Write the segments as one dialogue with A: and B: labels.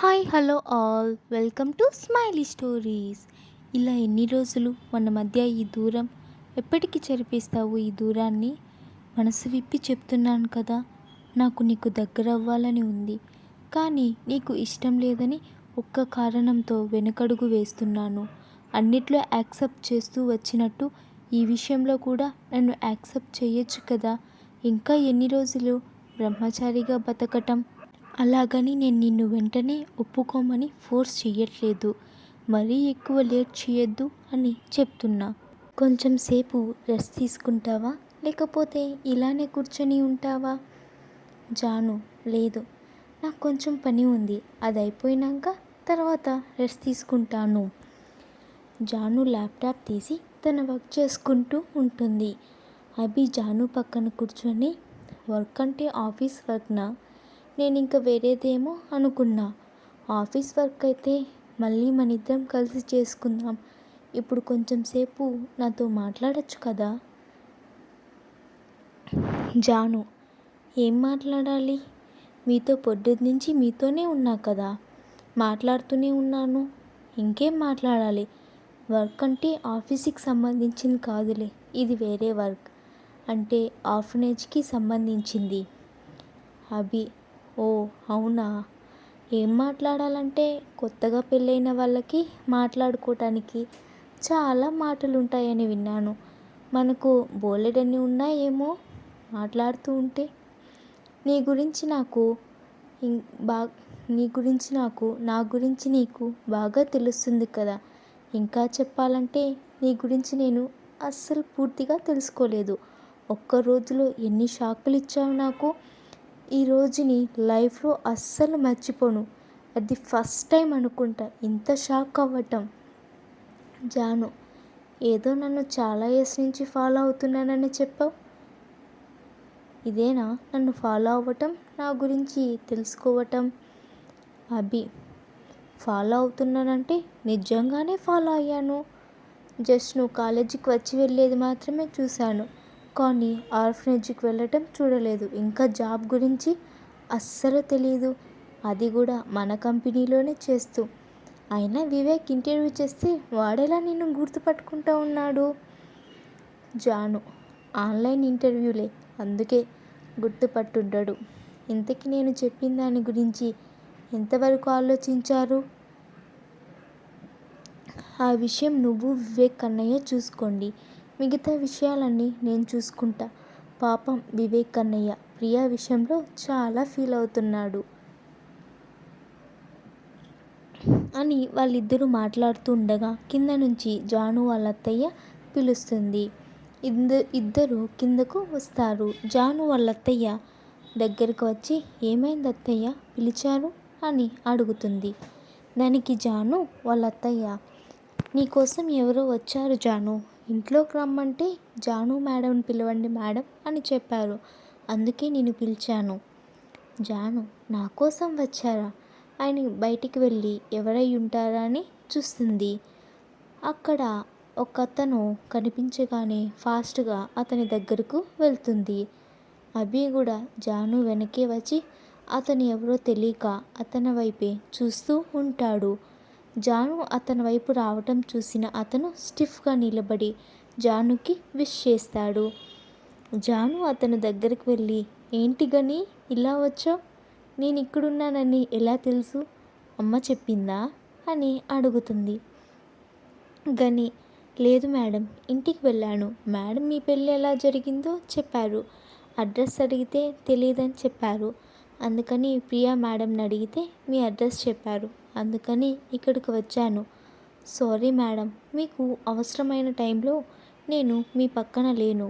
A: Hi hello all welcome to smiley stories. ఇలా ఎన్ని రోజులు మన మధ్య ఈ దూరం ఎప్పటికీ చెరిపేస్తావు ఈ దూరాన్ని? మనసు విప్పి చెప్తున్నాను కదా, నాకు నీకు దగ్గర అవ్వాలని ఉంది. కానీ నీకు ఇష్టం లేదని ఒక్క కారణంతో వెనుకడుగు వేస్తున్నాను. అన్నిట్లో యాక్సెప్ట్ చేస్తూ వచ్చినట్టు ఈ విషయంలో కూడా నన్ను యాక్సెప్ట్ చేయొచ్చు కదా. ఇంకా ఎన్ని రోజులు బ్రహ్మచారిగా బతకటం? అలాగని నేను నిన్ను వెంటనే ఒప్పుకోమని ఫోర్స్ చెయ్యట్లేదు. మరీ ఎక్కువ లేట్ చేయొద్దు అని చెప్తున్నా. కొంచెం సేపు రెస్ట్ తీసుకుంటావా, లేకపోతే ఇలానే కూర్చొని ఉంటావా? జాను, లేదు, నాకు కొంచెం పని ఉంది, అది అయిపోయినాక తర్వాత రెస్ట్ తీసుకుంటాను. జాను ల్యాప్టాప్ తీసి తన వర్క్ చేసుకుంటూ ఉంటుంది. అభి జాను పక్కన కూర్చొని, వర్క్ అంటే ఆఫీస్ వర్క్నా? నేను ఇంకా వేరేదేమో అనుకున్నా. ఆఫీస్ వర్క్ అయితే మళ్ళీ మనిద్దరం కలిసి చేసుకుందాం. ఇప్పుడు కొంచెం సేపు నాతో మాట్లాడొచ్చు కదా? జాను, ఏం మాట్లాడాలి? మీతో పొద్దుటి నుంచి మీతోనే ఉన్నా కదా, మాట్లాడుతూనే ఉన్నాను. ఇంకేం మాట్లాడాలి? వర్క్ అంటే ఆఫీస్కి సంబంధించింది కాదులే, ఇది వేరే వర్క్, అంటే ఆర్ఫనేజ్కి సంబంధించింది. అభి, ఓ అవునా? ఏం మాట్లాడాలంటే కొత్తగా పెళ్ళైన వాళ్ళకి మాట్లాడుకోవటానికి చాలా మాటలు ఉంటాయని విన్నాను. మనకు బోలెడన్ని ఉన్నాయేమో మాట్లాడుతూ ఉంటే. నీ గురించి నాకు బా నీ గురించి నాకు, నా గురించి నీకు బాగా తెలుస్తుంది కదా. ఇంకా చెప్పాలంటే నీ గురించి నేను అస్సలు పూర్తిగా తెలుసుకోలేదు. ఒక్క రోజులో ఎన్ని షాకులు ఇచ్చావు నాకు. ఈ రోజుని లైఫ్లో అస్సలు మర్చిపోను. అది ఫస్ట్ టైం అనుకుంటా ఇంత షాక్ అవ్వటం. జాను, ఏదో నన్ను చాలా ఇయర్స్ నుంచి ఫాలో అవుతున్నానని చెప్పావు. ఇదేనా నన్ను ఫాలో అవ్వటం, నా గురించి తెలుసుకోవటం? అభి, ఫాలో అవుతున్నానంటే నిజంగానే ఫాలో అయ్యాను. జస్ట్ నువ్వు కాలేజీకి వచ్చి వెళ్ళేది మాత్రమే చూశాను, కానీ ఆర్ఫనేజ్కి వెళ్ళటం చూడలేదు. ఇంకా జాబ్ గురించి అస్సలు తెలియదు, అది కూడా మన కంపెనీలోనే చేస్తూ. అయినా వివేక్ ఇంటర్వ్యూ చేస్తే వాడేలా నిన్ను గుర్తుపట్టుకుంటూ ఉన్నాడు? జాను, ఆన్లైన్ ఇంటర్వ్యూలే, అందుకే గుర్తుపట్టుండడు. ఇంతకీ నేను చెప్పిన దాని గురించి ఎంతవరకు ఆలోచించారు? ఆ విషయం నువ్వు వివేక్ అన్నయ్య చూసుకోండి, మిగతా విషయాలన్నీ నేను చూసుకుంటా. పాపం వివేక్ అన్నయ్య ప్రియా విషయంలో చాలా ఫీల్ అవుతున్నాడు అని వాళ్ళిద్దరూ మాట్లాడుతూ ఉండగా కింద నుంచి జాను వాళ్ళ అత్తయ్య పిలుస్తుంది. ఇద్దరు కిందకు వస్తారు. జాను వాళ్ళ అత్తయ్య దగ్గరకు వచ్చి, ఏమైంది అత్తయ్య, పిలిచారు అని అడుగుతుంది. దానికి జాను వాళ్ళ అత్తయ్య, నీకోసం ఎవరో వచ్చారు జాను, ఇంట్లోకి రమ్మంటే జాను మేడంని పిలవండి మేడం అని చెప్పారు, అందుకే నేను పిలిచాను. జాను, నా కోసం వచ్చారా? ఆయన బయటికి వెళ్ళి ఎవరై ఉంటారా అని చూస్తుంది. అక్కడ ఒక అతను కనిపించగానే ఫాస్ట్గా అతని దగ్గరకు వెళ్తుంది. అభి కూడా జాను వెనకే వచ్చి అతను ఎవరో తెలియక అతని వైపే చూస్తూ ఉంటాడు. జాను అతని వైపు రావటం చూసిన అతను స్టిఫ్గా నిలబడి జానుకి విష్ చేస్తాడు. జాను అతని దగ్గరికి వెళ్ళి, ఏంటి గని ఇలా వచ్చావు? నేను ఇక్కడున్నానని ఎలా తెలుసు? అమ్మ చెప్పిందా అని అడుగుతుంది. గని, లేదు మేడం, ఇంటికి వెళ్ళాను. మేడం మీ పెళ్ళి ఎలా జరిగిందో చెప్పారు, అడ్రస్ అడిగితే తెలియదని చెప్పారు, అందుకని ప్రియా మేడంని అడిగితే మీ అడ్రస్ చెప్పారు, అందుకని ఇక్కడికి వచ్చాను. సారీ మేడం, మీకు అవసరమైన టైంలో నేను మీ పక్కన లేను.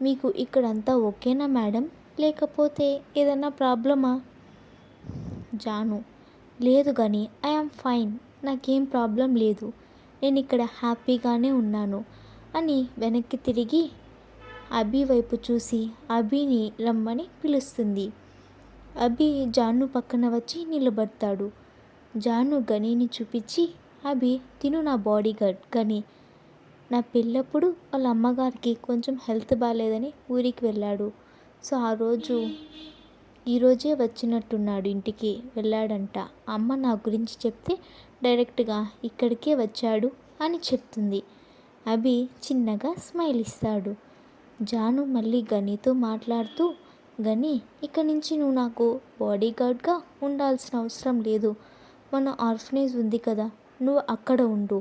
A: మీకు ఇక్కడంతా ఓకేనా మేడం, లేకపోతే ఏదన్నా ప్రాబ్లమా? జాను, లేదు కానీ ఐఆమ్ ఫైన్, నాకేం ప్రాబ్లం లేదు, నేను ఇక్కడ హ్యాపీగానే ఉన్నాను అని వెనక్కి తిరిగి అభి వైపు చూసి అభిని రమ్మని పిలుస్తుంది. అభి జాను పక్కన వచ్చి నిలబడతాడు. జాను గనిని చూపించి, అభి తిను నా బాడీ గార్డ్ గని, నా పెళ్ళప్పుడు వాళ్ళ అమ్మగారికి కొంచెం హెల్త్ బాగాలేదని ఊరికి వెళ్ళాడు. సో ఆ రోజు ఈరోజే వచ్చినట్టున్నాడు, ఇంటికి వెళ్ళాడంట. అమ్మ నా గురించి చెప్తే డైరెక్ట్గా ఇక్కడికే వచ్చాడు అని చెప్తుంది. అభి చిన్నగా స్మైల్ ఇస్తాడు. జాను మళ్ళీ గనీతో మాట్లాడుతూ, గని, ఇక నుంచి నువ్వు నాకు బాడీగార్డ్గా ఉండాల్సిన అవసరం లేదు. మన ఆర్ఫనేజ్ ఉంది కదా, నువ్వు అక్కడ ఉండు.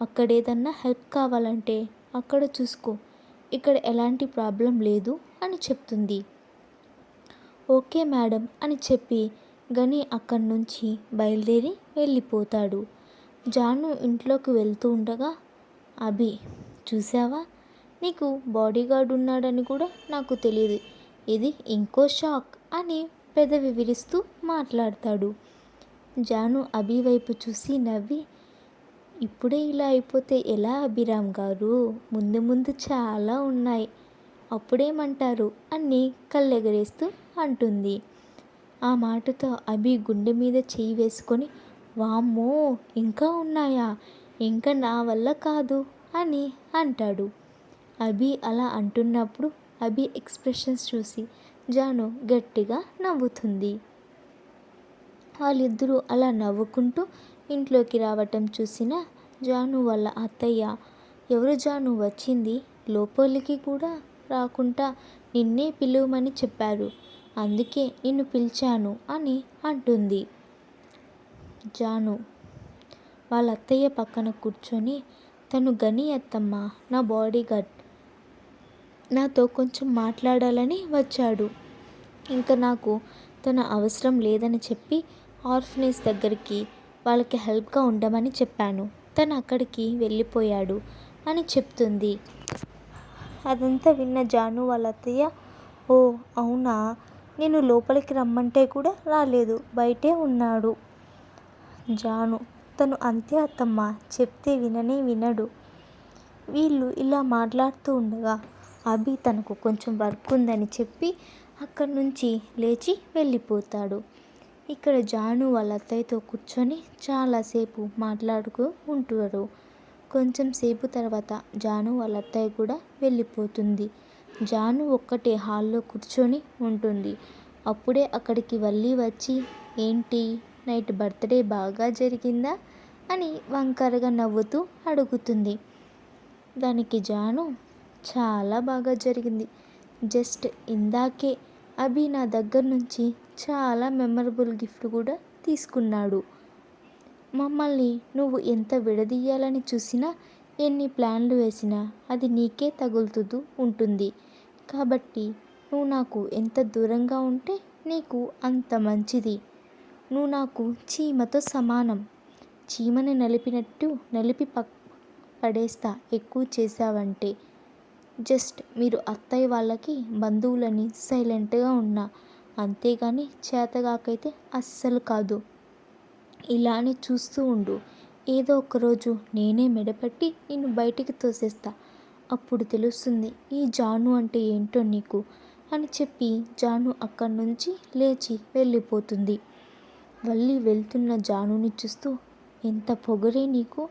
A: అక్కడ ఏదన్నా హెల్ప్ కావాలంటే అక్కడ చూసుకో. ఇక్కడ ఎలాంటి ప్రాబ్లం లేదు అని చెప్తుంది. ఓకే మేడం అని చెప్పి గని అక్కడి నుంచి బయలుదేరి వెళ్ళిపోతాడు. జాను ఇంట్లోకి వెళ్తూ ఉండగా అభి, చూసావా, నీకు బాడీగార్డ్ ఉన్నాడని కూడా నాకు తెలియదు. ఇది ఇంకో షాక్ అని పెదవి విరుస్తూ మాట్లాడతాడు. జాను అభి వైపు చూసి నవ్వి, ఇప్పుడే ఇలా అయిపోతే ఎలా అభిరామ్ గారు, ముందు ముందు చాలా ఉన్నాయి, అప్పుడేమంటారు అని కళ్ళెగరేస్తూ అంటుంది. ఆ మాటతో అభి గుండె మీద చెయ్యి వేసుకొని, వామ్మో ఇంకా ఉన్నాయా, ఇంకా నా వల్ల కాదు అని అంటాడు. అభి అలా అంటున్నప్పుడు అభి ఎక్స్ప్రెషన్స్ చూసి జాను గట్టిగా నవ్వుతుంది. వాళ్ళిద్దరూ అలా నవ్వుకుంటూ ఇంట్లోకి రావటం చూసిన జాను వాళ్ళ అత్తయ్య, ఎవరు జాను వచ్చింది, లోపలికి కూడా రాకుండా నిన్నే పిలువమని చెప్పారు, అందుకే నిన్ను పిలిచాను అని అంటుంది. జాను వాళ్ళ అత్తయ్య పక్కన కూర్చొని, తను గని అత్తమ్మ, నా బాడీగార్డ్, నాతో కొంచెం మాట్లాడాలని వచ్చాడు. ఇంకా నాకు తన అవసరం లేదని చెప్పి ఆర్ఫనేజ్ దగ్గరికి వాళ్ళకి హెల్ప్గా ఉండమని చెప్పాను, తను అక్కడికి వెళ్ళిపోయాడు అని చెప్తుంది. అదంతా విన్న జాను వాళ్ళ అత్తయ్య, ఓ అవునా, నేను లోపలికి రమ్మంటే కూడా రాలేదు, బయటే ఉన్నాడు. జాను, తను అంతే అత్తమ్మ, చెప్తే విననే వినడు. వీళ్ళు ఇలా మాట్లాడుతూ ఉండగా అభి తనకు కొంచెం వర్క్ ఉందని చెప్పి అక్కడి నుంచి లేచి వెళ్ళిపోతాడు. ఇక్కడ జాను వాళ్ళ అత్తయ్యతో కూర్చొని చాలాసేపు మాట్లాడుతూ ఉంటారు. కొంచెం సేపు తర్వాత జాను వాళ్ళ అత్తయ్య కూడా వెళ్ళిపోతుంది. జాను ఒక్కటే హాల్లో కూర్చొని ఉంటుంది. అప్పుడే అక్కడికి వల్లి వచ్చి, ఏంటి నైట్ బర్త్డే బాగా జరిగిందా అని వంకరగా నవ్వుతూ అడుగుతుంది. దానికి జాను, చాలా బాగా జరిగింది, జస్ట్ ఇందాకే అభి నా దగ్గర నుంచి చాలా మెమరబుల్ గిఫ్ట్ కూడా తీసుకున్నాడు. మమ్మల్ని నువ్వు ఎంత విడదీయాలని చూసినా, ఎన్ని ప్లాన్లు వేసినా అది నీకే తగులుతూ ఉంటుంది. కాబట్టి నువ్వు నాకు ఎంత దూరంగా ఉంటే నీకు అంత మంచిది. నువ్వు నాకు చీమతో సమానం. చీమని నలిపినట్టు నలిపి పడేస్తా ఎక్కువ చేసావంటే. జస్ట్ మీరు అత్తయ్య వాళ్ళకి బంధువులని సైలెంట్గా ఉన్నా, అంతేగాని చేతగాకైతే అస్సలు కాదు. ఇలానే చూస్తూ ఉండు, ఏదో ఒకరోజు నేనే మెడపట్టి నిన్ను బయటికి తోసేస్తా, అప్పుడు తెలుస్తుంది ఈ జాను అంటే ఏంటో నీకు అని చెప్పి జాను అక్కడి నుంచి లేచి వెళ్ళిపోతుంది. వల్లి వెళ్తున్న జానుని చూస్తూ, ఎంత పొగరే నీకు,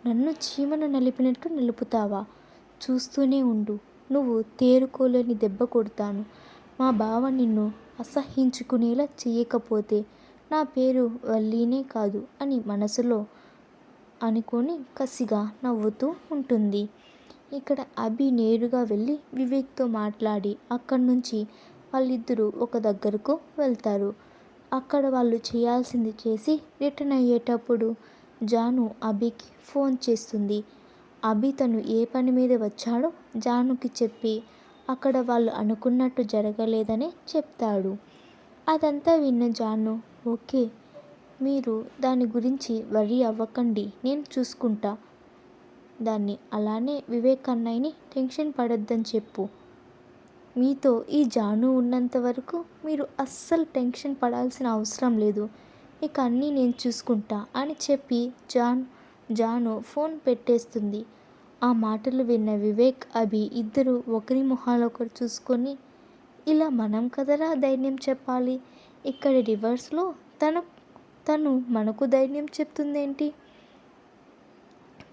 A: నన్ను చీమను నలిపినట్టు నిలుపుతావా, చూస్తూనే ఉండు, నువ్వు తేరుకోలేని దెబ్బ కొడతాను. మా బావ నిన్ను అసహ్యించుకునేలా చేయకపోతే నా పేరు వల్లీనే కాదు అని మనసులో అనుకొని కసిగా నవ్వుతూ ఉంటుంది. ఇక్కడ అభి నేరుగా వెళ్ళి వివేక్తో మాట్లాడి అక్కడి నుంచి వాళ్ళిద్దరూ ఒక దగ్గరకు వెళ్తారు. అక్కడ వాళ్ళు చేయాల్సింది చేసి రిటర్న్ అయ్యేటప్పుడు జాను అభికి ఫోన్ చేస్తుంది. అభి తను ఏ పని మీద వచ్చాడో జానుకి చెప్పి అక్కడ వాళ్ళు అనుకున్నట్టు జరగలేదని చెప్తాడు. అదంతా విన్న జాను, ఓకే, మీరు దాని గురించి వర్రీ అవ్వకండి, నేను చూసుకుంటా దాన్ని, అలానే వివేక్ అన్నయ్యని టెన్షన్ పడొద్దని చెప్పు. మీతో ఈ జాను ఉన్నంత వరకు మీరు అస్సలు టెన్షన్ పడాల్సిన అవసరం లేదు, ఇక అన్నీ నేను చూసుకుంటా అని చెప్పి జాను ఫోన్ పెట్టేస్తుంది. ఆ మాటలు విన్న వివేక్ అభి ఇద్దరు ఒకరి మొహాలు ఒకరు చూసుకొని, ఇలా మనం కదరా ధైర్యం చెప్పాలి, ఇక్కడ రివర్స్లో తను మనకు ధైర్యం చెప్తుందేంటి,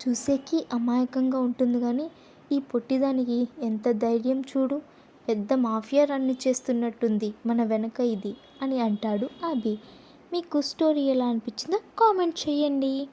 A: చూసేకి అమాయకంగా ఉంటుంది కానీ ఈ పొట్టిదానికి ఎంత ధైర్యం చూడు, పెద్ద మాఫియా రన్ చేస్తున్నట్టుంది మన వెనక ఇది అని అంటాడు అభి. మీకు స్టోరీ ఎలా అనిపించిందో కామెంట్ చేయండి.